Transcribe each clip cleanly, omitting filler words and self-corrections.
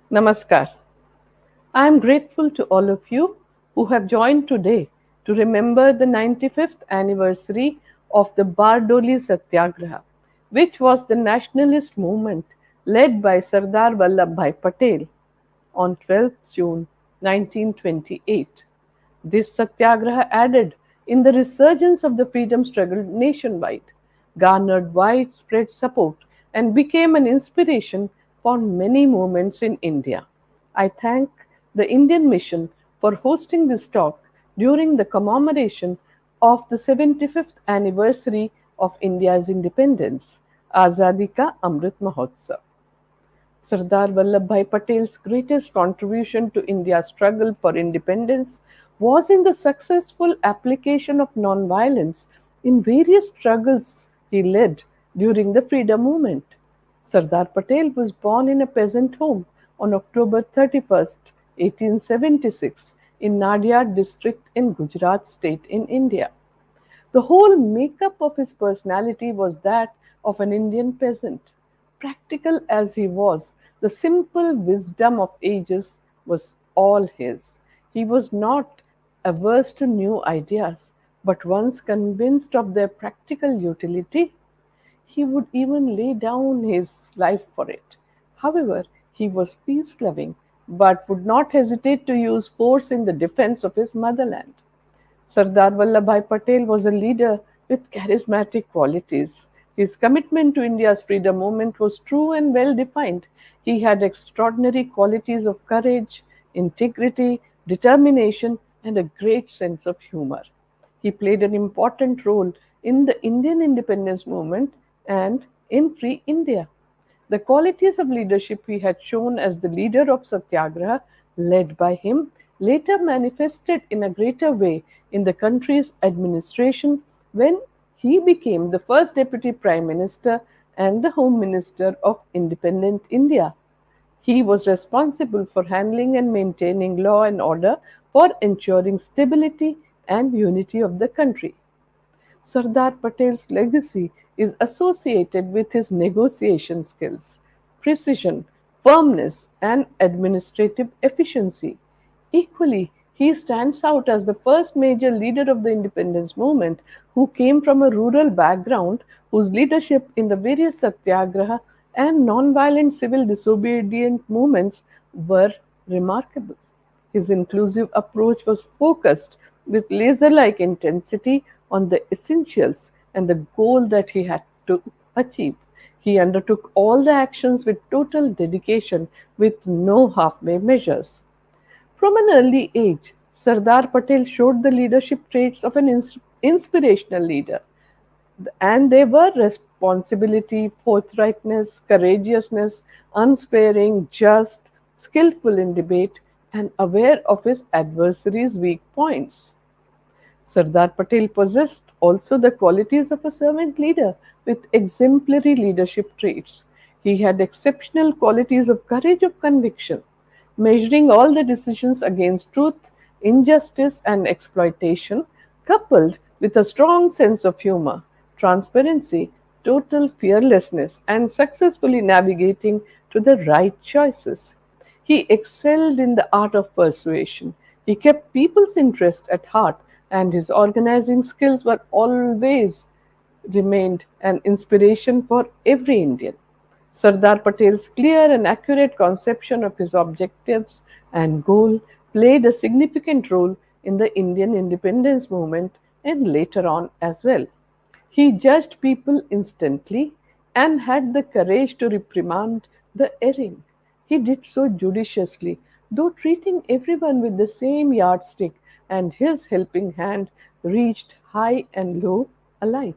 Namaskar. I am grateful to all of you who have joined today to remember the 95th anniversary of the Bardoli Satyagraha, which was the nationalist movement led by Sardar Vallabhbhai Patel on 12th June 1928. This satyagraha added in the resurgence of the freedom struggle nationwide, garnered widespread support, and became an inspiration for many movements in India. I thank the Indian Mission for hosting this talk during the commemoration of the 75th anniversary of India's independence, Azadi Ka Amrit Mahotsav. Sardar Vallabhbhai Patel's greatest contribution to India's struggle for independence was in the successful application of non-violence in various struggles he led during the freedom movement. Sardar Patel was born in a peasant home on October 31st, 1876, in Nadiad district in Gujarat state in India. The whole makeup of his personality was that of an Indian peasant. Practical as he was, the simple wisdom of ages was all his. He was not averse to new ideas, but once convinced of their practical utility, he would even lay down his life for it. However, he was peace loving, but would not hesitate to use force in the defense of his motherland. Sardar Vallabhbhai Patel was a leader with charismatic qualities. His commitment to India's freedom movement was true and well defined. He had extraordinary qualities of courage, integrity, determination, and a great sense of humor. He played an important role in the Indian independence movement and in Free India. The qualities of leadership he had shown as the leader of Satyagraha, led by him, later manifested in a greater way in the country's administration when he became the first Deputy Prime Minister and the Home Minister of independent India. He was responsible for handling and maintaining law and order for ensuring stability and unity of the country. Sardar Patel's legacy is associated with his negotiation skills, precision, firmness, and administrative efficiency. Equally, he stands out as the first major leader of the independence movement who came from a rural background, whose leadership in the various satyagraha and non-violent civil disobedient movements were remarkable. His inclusive approach was focused with laser like intensity on the essentials and the goal that he had to achieve. He undertook all the actions with total dedication, with no halfway measures. From an early age, Sardar Patel showed the leadership traits of an inspirational leader, and they were responsibility, forthrightness, courageousness, unsparing, just, skillful in debate, and aware of his adversaries' weak points. Sardar Patel possessed also the qualities of a servant leader with exemplary leadership traits. He had exceptional qualities of courage of conviction, measuring all the decisions against truth, injustice, and exploitation, coupled with a strong sense of humor, transparency, total fearlessness, and successfully navigating to the right choices. He excelled in the art of persuasion. He kept people's interest at heart, and his organizing skills were always remained an inspiration for every Indian. Sardar Patel's clear and accurate conception of his objectives and goal played a significant role in the Indian independence movement and later on as well. He judged people instantly and had the courage to reprimand the erring. He did so judiciously, though treating everyone with the same yardstick, and his helping hand reached high and low alike.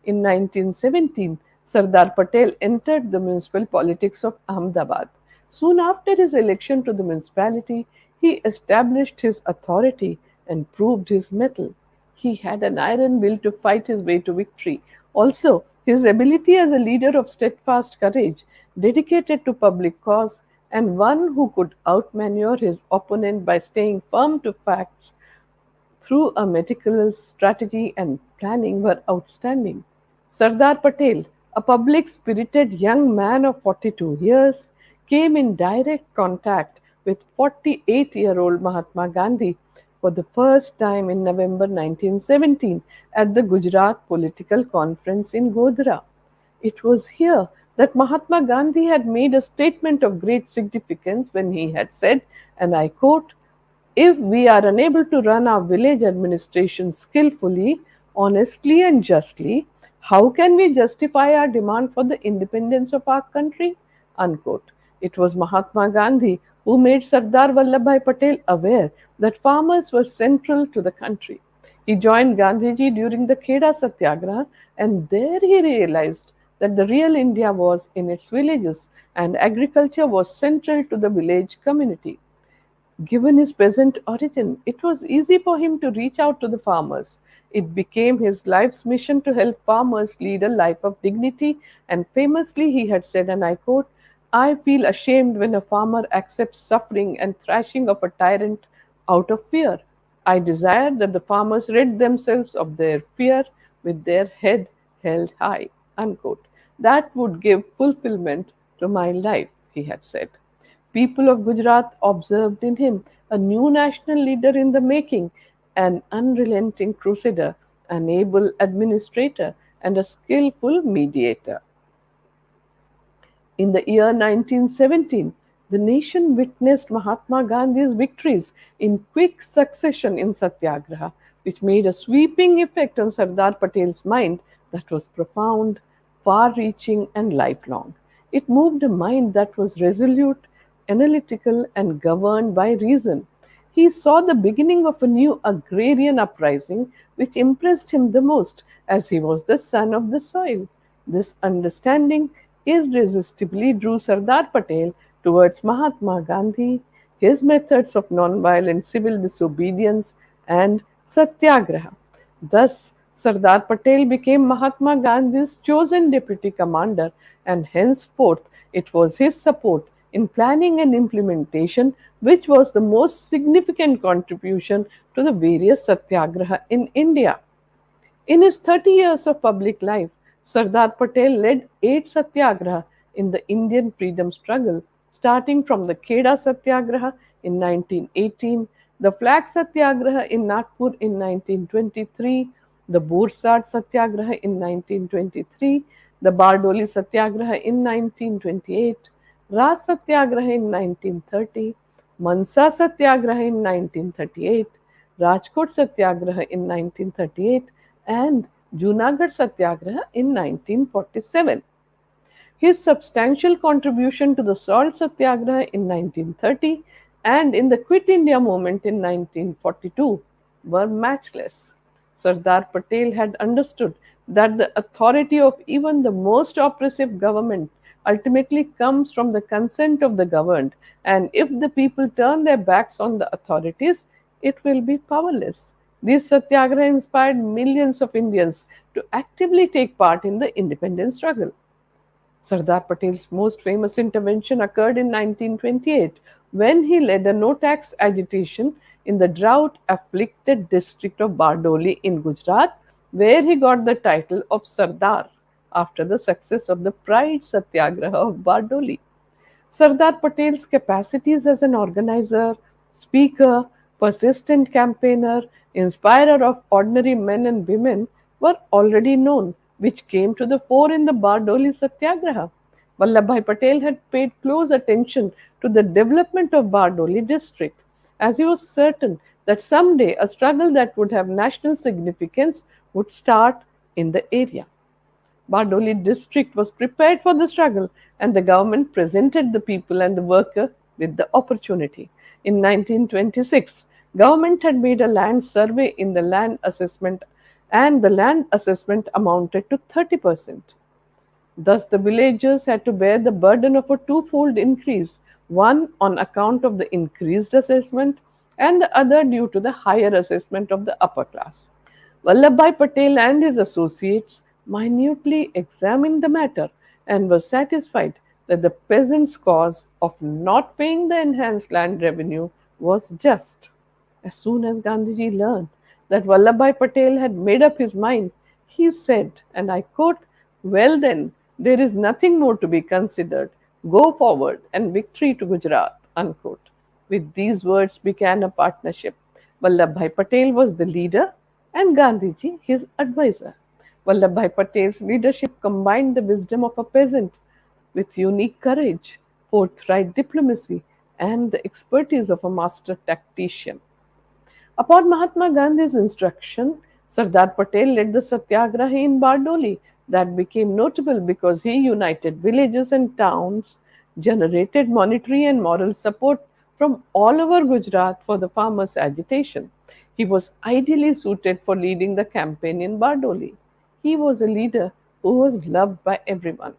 In 1917, Sardar Patel entered the municipal politics of Ahmedabad. Soon after his election to the municipality, he established his authority and proved his mettle. He had an iron will to fight his way to victory. Also, his ability as a leader of steadfast courage, dedicated to public cause, and one who could outmaneuver his opponent by staying firm to facts through a meticulous strategy and planning were outstanding. Sardar Patel, a public spirited young man of 42 years, came in direct contact with 48-year-old Mahatma Gandhi for the first time in November 1917 at the Gujarat Political Conference in Godhra. It was here that Mahatma Gandhi had made a statement of great significance when he had said, and I quote, if we are unable to run our village administration skillfully, honestly, and justly, how can we justify our demand for the independence of our country? Unquote. It was Mahatma Gandhi who made Sardar Vallabhbhai Patel aware that farmers were central to the country. He joined Gandhiji during the Kheda Satyagraha, and there he realized that the real India was in its villages and agriculture was central to the village community. Given his present origin, it was easy for him to reach out to the farmers. It became his life's mission to help farmers lead a life of dignity, and famously he had said, and I quote, I feel ashamed when a farmer accepts suffering and thrashing of a tyrant out of fear. I desire that the farmers rid themselves of their fear with their head held high. Unquote. That would give fulfillment to my life, he had said. People of Gujarat observed in him a new national leader in the making, an unrelenting crusader, an able administrator, and a skillful mediator. In the year 1917, the nation witnessed Mahatma Gandhi's victories in quick succession in Satyagraha, which made a sweeping effect on Sardar Patel's mind that was profound, far reaching, and lifelong. It moved a mind that was resolute, analytical, and governed by reason. He saw the beginning of a new agrarian uprising which impressed him the most, as he was the son of the soil. This understanding irresistibly drew Sardar Patel towards Mahatma Gandhi, his methods of nonviolent civil disobedience, and Satyagraha. Thus, Sardar Patel became Mahatma Gandhi's chosen deputy commander, and henceforth it was his support in planning and implementation which was the most significant contribution to the various Satyagraha in India. In his 30 years of public life, Sardar Patel led 8 satyagraha in the Indian freedom struggle, starting from the Kheda Satyagraha in 1918, the Flag Satyagraha in Nagpur in 1923, the Bursat Satyagraha in 1923, the Bardoli Satyagraha in 1928, Ras Satyagraha in 1930, Mansa Satyagraha in 1938, Rajkot Satyagraha in 1938, and Junagadh Satyagraha in 1947. His substantial contribution to the Salt Satyagraha in 1930 and in the Quit India movement in 1942 were matchless. Sardar Patel had understood that the authority of even the most oppressive government ultimately comes from the consent of the governed, and if the people turn their backs on the authorities, it will be powerless. This satyagraha inspired millions of Indians to actively take part in the independence struggle. Sardar Patel's most famous intervention occurred in 1928 when he led a no tax agitation in the drought afflicted district of Bardoli in Gujarat, where he got the title of Sardar after the success of the Pride Satyagraha of Bardoli. Sardar Patel's capacities as an organizer, speaker, persistent campaigner, inspirer of ordinary men and women were already known, which came to the fore in the Bardoli Satyagraha. Vallabhbhai Patel had paid close attention to the development of Bardoli district, as he was certain that someday a struggle that would have national significance would start in the area. Bardoli district was prepared for the struggle and the government presented the people and the worker with the opportunity. In 1926, government had made a land survey in the land assessment and the land assessment amounted to 30%. Thus, the villagers had to bear the burden of a twofold increase, one on account of the increased assessment and the other due to the higher assessment of the upper class. Vallabhbhai Patel and his associates minutely examined the matter and were satisfied that the peasants' cause of not paying the enhanced land revenue was just. As soon as Gandhiji learned that Vallabhbhai Patel had made up his mind, he said, and I quote, well then, there is nothing more to be considered. Go forward and victory to Gujarat. Unquote. With these words began a partnership. Vallabhbhai Patel was the leader and Gandhiji his advisor. Vallabhbhai Patel's leadership combined the wisdom of a peasant with unique courage, forthright diplomacy, and the expertise of a master tactician. Upon Mahatma Gandhi's instruction, Sardar Patel led the Satyagraha in Bardoli that became notable because he united villages and towns, generated monetary and moral support from all over Gujarat for the farmers' agitation. He was ideally suited for leading the campaign in Bardoli. He was a leader who was loved by everyone.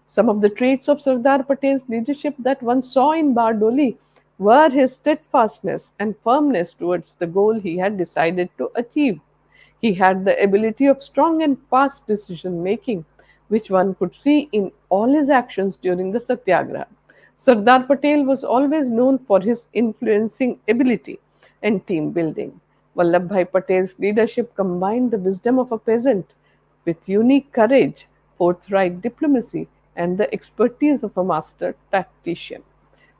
Some of the traits of Sardar Patel's leadership that one saw in Bardoli were his steadfastness and firmness towards the goal he had decided to achieve. He had the ability of strong and fast decision making, which one could see in all his actions during the Satyagraha. Sardar Patel was always known for his influencing ability and team building. Vallabhbhai Patel's leadership combined the wisdom of a peasant with unique courage, forthright diplomacy, and the expertise of a master tactician.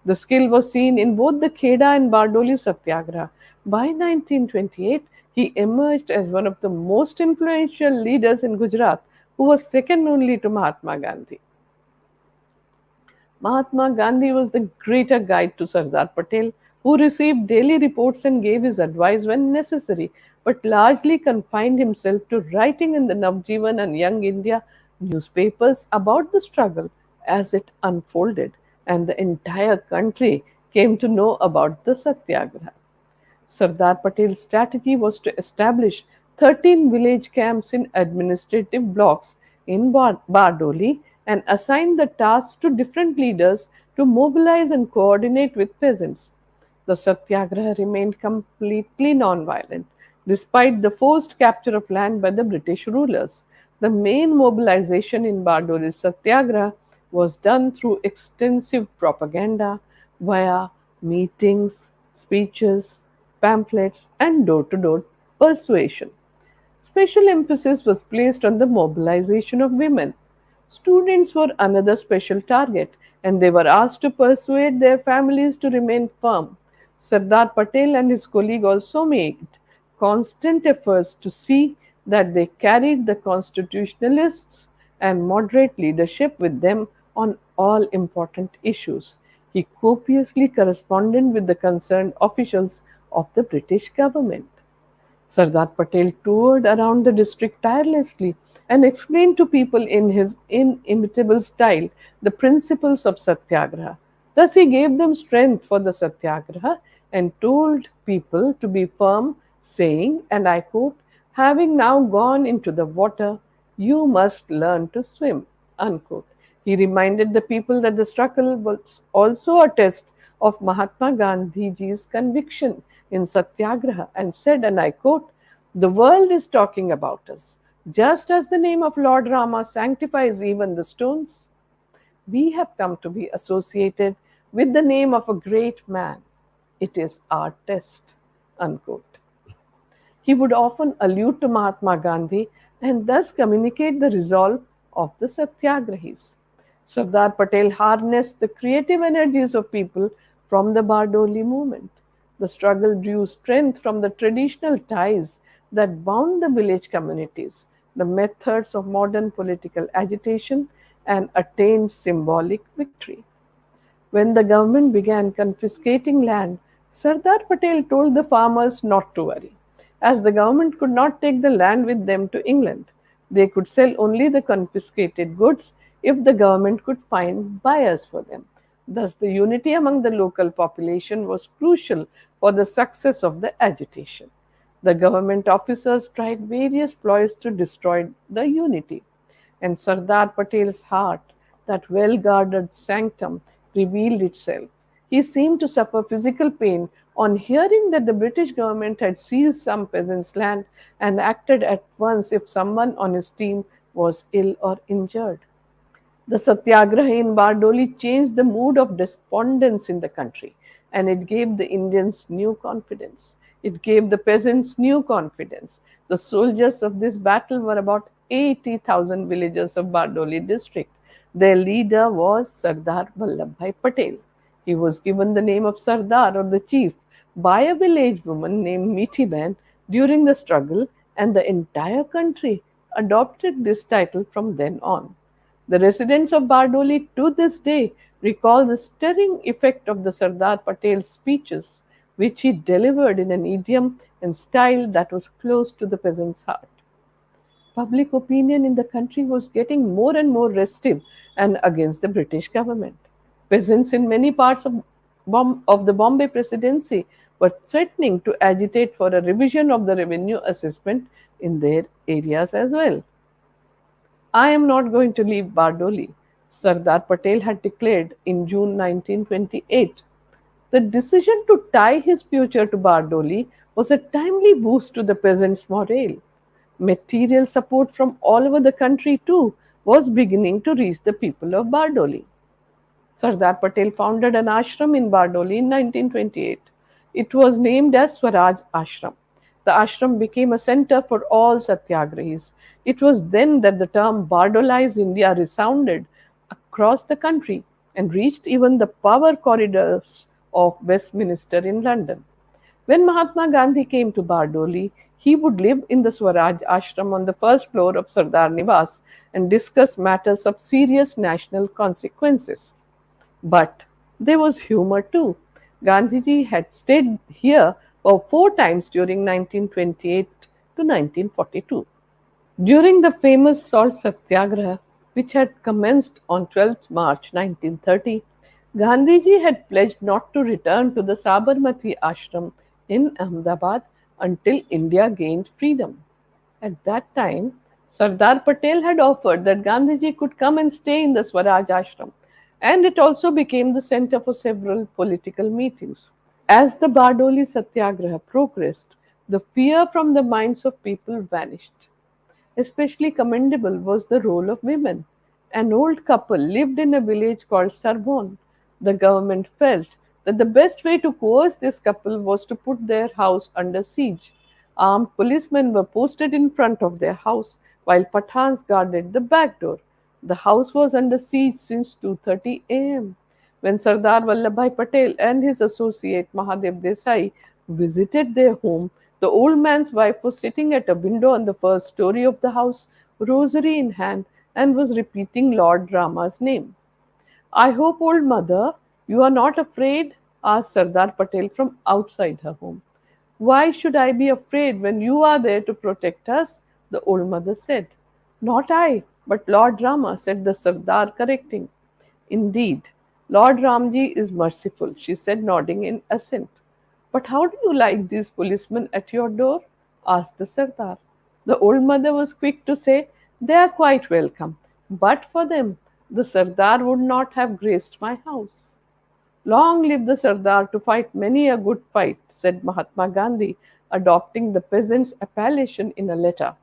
The skill was seen in both the Kheda and Bardoli Satyagraha. By 1928, he emerged as one of the most influential leaders in Gujarat, who was second only to Mahatma Gandhi. Mahatma Gandhi was the greater guide to Sardar Patel, who received daily reports and gave his advice when necessary, but largely confined himself to writing in the Navjivan and Young India newspapers about the struggle as it unfolded, and the entire country came to know about the Satyagraha. Sardar Patel's strategy was to establish 13 village camps in administrative blocks in Bardoli and assign the tasks to different leaders to mobilize and coordinate with peasants. The Satyagraha remained completely non-violent despite the forced capture of land by the British rulers. The main mobilization in Bardoli's Satyagraha was done through extensive propaganda via meetings, speeches, pamphlets, and door to door persuasion. Special emphasis was placed on the mobilization of women. Students were another special target, and they were asked to persuade their families to remain firm. Sardar Patel and his colleague also made constant efforts to see that they carried the constitutionalists and moderate leadership with them on all important issues. He copiously corresponded with the concerned officials of the British government. Sardar Patel toured around the district tirelessly and explained to people in his inimitable style the principles of Satyagraha. Thus, he gave them strength for the Satyagraha and told people to be firm, saying, and I quote, having now gone into the water, you must learn to swim. Unquote. He reminded the people that the struggle was also a test of Mahatma Gandhiji's conviction in Satyagraha and said, and I quote, the world is talking about us. Just as the name of Lord Rama sanctifies even the stones, we have come to be associated with the name of a great man. It is our test. Unquote. He would often allude to Mahatma Gandhi and thus communicate the resolve of the Satyagrahis. Sardar Patel harnessed the creative energies of people from the Bardoli movement. The struggle drew strength from the traditional ties that bound the village communities, the methods of modern political agitation, and attained symbolic victory. When the government began confiscating land, Sardar Patel told the farmers not to worry, as the government could not take the land with them to England. They could sell only the confiscated goods if the government could find buyers for them. Thus, the unity among the local population was crucial for the success of the agitation. The government officers tried various ploys to destroy the unity, and Sardar Patel's heart, that well guarded sanctum, revealed itself. He seemed to suffer physical pain on hearing that the British government had seized some peasants' land and acted at once if someone on his team was ill or injured. The Satyagraha in Bardoli changed the mood of despondence in the country, and it gave the Indians new confidence. It gave the peasants new confidence. The soldiers of this battle were about 80,000 villagers of Bardoli district. Their leader was Sardar Vallabhbhai Patel. He was given the name of Sardar or the chief by a village woman named Mithiben during the struggle, and the entire country adopted this title from then on. The residents of Bardoli to this day recall the stirring effect of the Sardar Patel's speeches, which he delivered in an idiom and style that was close to the peasant's heart. Public opinion in the country was getting more and more restive and against the British government. Peasants in many parts of the Bombay presidency were threatening to agitate for a revision of the revenue assessment in their areas as well. I am not going to leave Bardoli, Sardar Patel had declared in June 1928. The decision to tie his future to Bardoli was a timely boost to the peasants' morale. Material support from all over the country, too, was beginning to reach the people of Bardoli. Sardar Patel founded an ashram in Bardoli in 1928. It was named as Swaraj Ashram. The ashram became a center for all Satyagrahis. It was then that the term Bardolized India resounded across the country and reached even the power corridors of Westminster in London. When Mahatma Gandhi came to Bardoli, he would live in the Swaraj ashram on the first floor of Sardar Nivas and discuss matters of serious national consequences. But there was humor too. Gandhiji had stayed here for four times during 1928 to 1942. During the famous salt satyagraha, which had commenced on 12th March 1930, Gandhiji had pledged not to return to the Sabarmati ashram in Ahmedabad until India gained freedom. At that time, Sardar Patel had offered that Gandhiji could come and stay in the Swaraj ashram, and it also became the center for several political meetings. As the Bardoli Satyagraha progressed, the fear from the minds of people vanished. Especially commendable was the role of women. An old couple lived in a village called Sarbon. The government felt that the best way to coerce this couple was to put their house under siege. Armed policemen were posted in front of their house while Pathans guarded the back door. The house was under siege since 2:30 a.m. When Sardar Vallabhbhai Patel and his associate Mahadev Desai visited their home, the old man's wife was sitting at a window on the first story of the house, rosary in hand, and was repeating Lord Rama's name. I hope, old mother, you are not afraid? Asked Sardar Patel from outside her home. Why should I be afraid when you are there to protect us? The old mother said. Not I, but Lord Rama, said the Sardar, correcting. Indeed, Lord Ramji is merciful, she said, nodding in assent. But how do you like these policemen at your door? Asked the Sardar. The old mother was quick to say, they are quite welcome. But for them, the Sardar would not have graced my house. Long live the Sardar to fight many a good fight, said Mahatma Gandhi, adopting the peasant's appellation in a letter.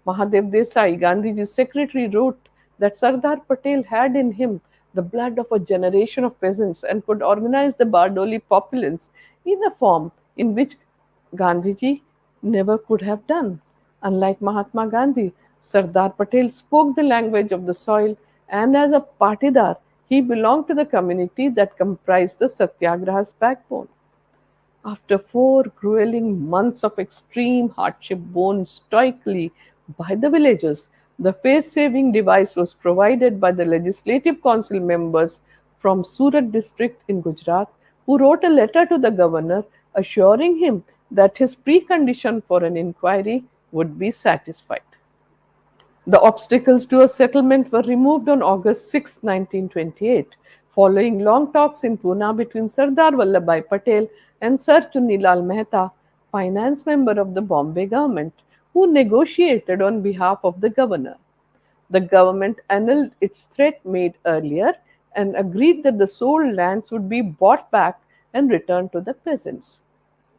Mahadev Desai, Gandhiji's secretary, wrote that Sardar Patel had in him the blood of a generation of peasants and could organize the Bardoli populace in a form in which Gandhiji never could have done. Unlike Mahatma Gandhi, Sardar Patel spoke the language of the soil, and as a patidar, he belonged to the community that comprised the Satyagraha's backbone. After 4 grueling months of extreme hardship borne stoically by the villagers, the face saving device was provided by the Legislative Council members from Surat district in Gujarat, who wrote a letter to the governor assuring him that his precondition for an inquiry would be satisfied. The obstacles to a settlement were removed on August 6, 1928, following long talks in Pune between Sardar Vallabhbhai Patel and Sir Chunilal Mehta, finance member of the Bombay government, who negotiated on behalf of the governor. The government annulled its threat made earlier and agreed that the sold lands would be bought back and returned to the peasants.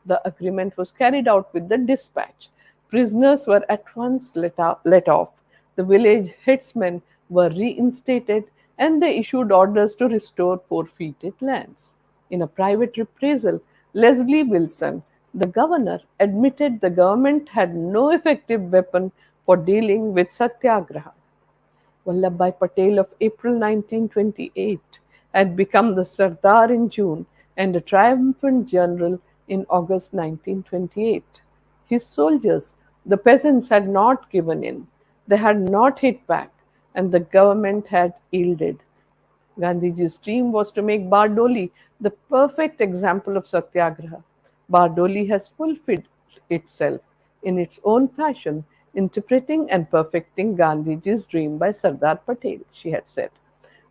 The agreement was carried out with the dispatch. Prisoners were at once let off. The village headsmen were reinstated and they issued orders to restore forfeited lands. In a private reprisal, Leslie Wilson, the governor, admitted the government had no effective weapon for dealing with Satyagraha. Vallabhbhai Patel of April 1928 had become the Sardar in June and a triumphant general in August 1928. His soldiers, the peasants, had not given in. They had not hit back, and the government had yielded. Gandhiji's dream was to make Bardoli the perfect example of Satyagraha. Bardoli has fulfilled itself in its own fashion, interpreting and perfecting Gandhiji's dream by Sardar Patel, she had said.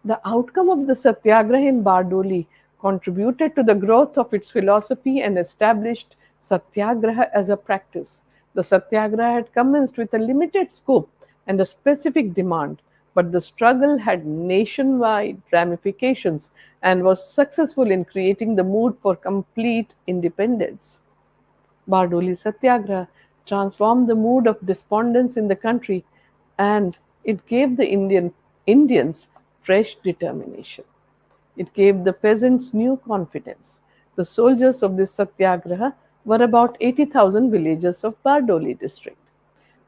The outcome of the Satyagraha in Bardoli contributed to the growth of its philosophy and established Satyagraha as a practice. The Satyagraha had commenced with a limited scope and a specific demand, but the struggle had nationwide ramifications and was successful in creating the mood for complete independence. Bardoli Satyagraha transformed the mood of despondence in the country, and it gave the Indians fresh determination. It gave the peasants new confidence. The soldiers of this Satyagraha were about 80,000 villagers of Bardoli district.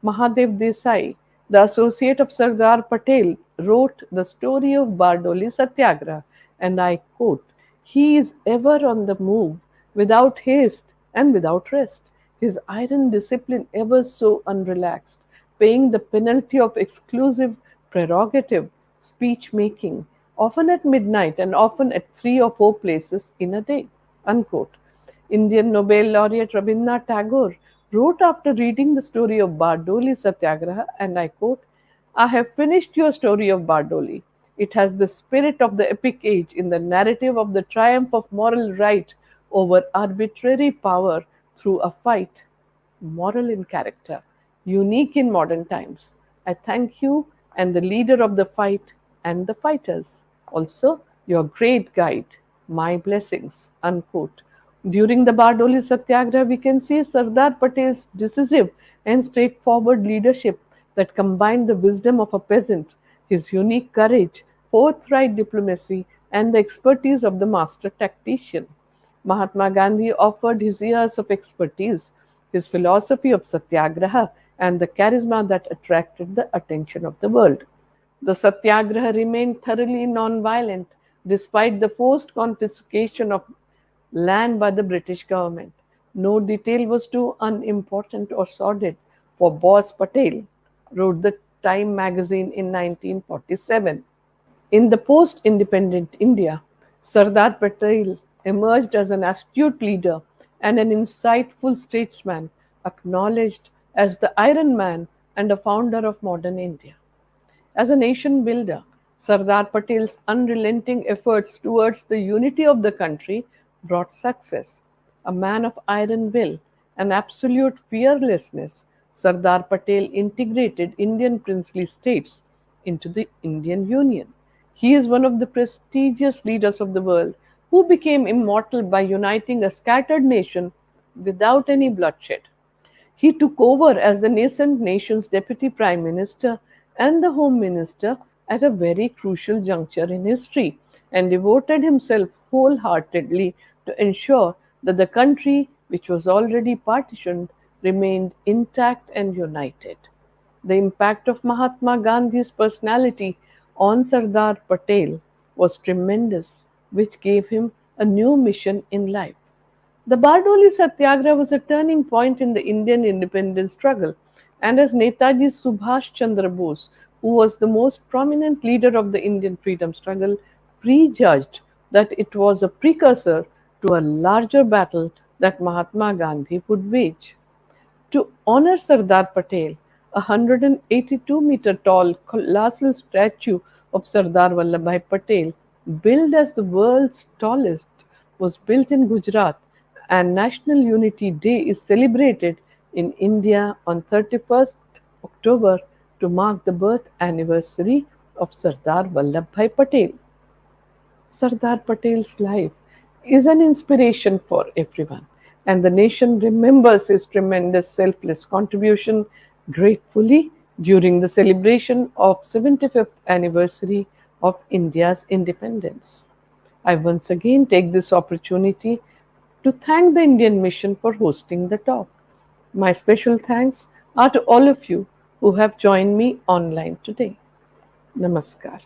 Mahadev Desai, the associate of Sardar Patel, wrote the story of Bardoli Satyagraha, and I quote, "He is ever on the move, without haste and without rest, his iron discipline ever so unrelaxed, paying the penalty of exclusive prerogative, speech making, often at midnight and often at 3 or 4 places in a day." Unquote. Indian Nobel laureate Rabindranath Tagore wrote after reading the story of Bardoli Satyagraha, and I quote, "I have finished your story of Bardoli. It has the spirit of the epic age in the narrative of the triumph of moral right over arbitrary power through a fight, moral in character, unique in modern times. I thank you and the leader of the fight and the fighters. Also, your great guide. My blessings." Unquote. During the Bardoli Satyagraha, we can see Sardar Patel's decisive and straightforward leadership that combined the wisdom of a peasant, his unique courage, forthright diplomacy, and the expertise of the master tactician. Mahatma Gandhi offered his years of expertise, his philosophy of satyagraha, and the charisma that attracted the attention of the world. The satyagraha remained thoroughly non-violent despite the forced confiscation of land by the British government. No detail was too unimportant or sordid for Boss Patel, wrote the Time magazine in 1947. In the post independent India, Sardar Patel emerged as an astute leader and an insightful statesman, acknowledged as the Iron Man and a founder of modern India. As a nation builder, Sardar Patel's unrelenting efforts towards the unity of the country brought success. A man of iron will and absolute fearlessness, Sardar Patel integrated Indian princely states into the Indian Union. He is one of the prestigious leaders of the world who became immortal by uniting a scattered nation without any bloodshed. He took over as the nascent nation's deputy prime minister and the home minister at a very crucial juncture in history and devoted himself wholeheartedly to ensure that the country, which was already partitioned, remained intact and united. The impact of Mahatma Gandhi's personality on Sardar Patel was tremendous, which gave him a new mission in life. The Bardoli Satyagraha was a turning point in the Indian independence struggle, and as Netaji Subhash Chandra Bose, who was the most prominent leader of the Indian freedom struggle, prejudged that it was a precursor to a larger battle that Mahatma Gandhi would wage. To honor Sardar Patel, a 182-meter tall colossal statue of Sardar Vallabhbhai Patel, billed as the world's tallest, was built in Gujarat, and National Unity Day is celebrated in India on 31st October to mark the birth anniversary of Sardar Vallabhbhai Patel. Sardar Patel's life is an inspiration for everyone, and the nation remembers his tremendous selfless contribution gratefully during the celebration of 75th anniversary of India's independence. I once again take this opportunity to thank the Indian Mission for hosting the talk. My special thanks are to all of you who have joined me online today. Namaskar.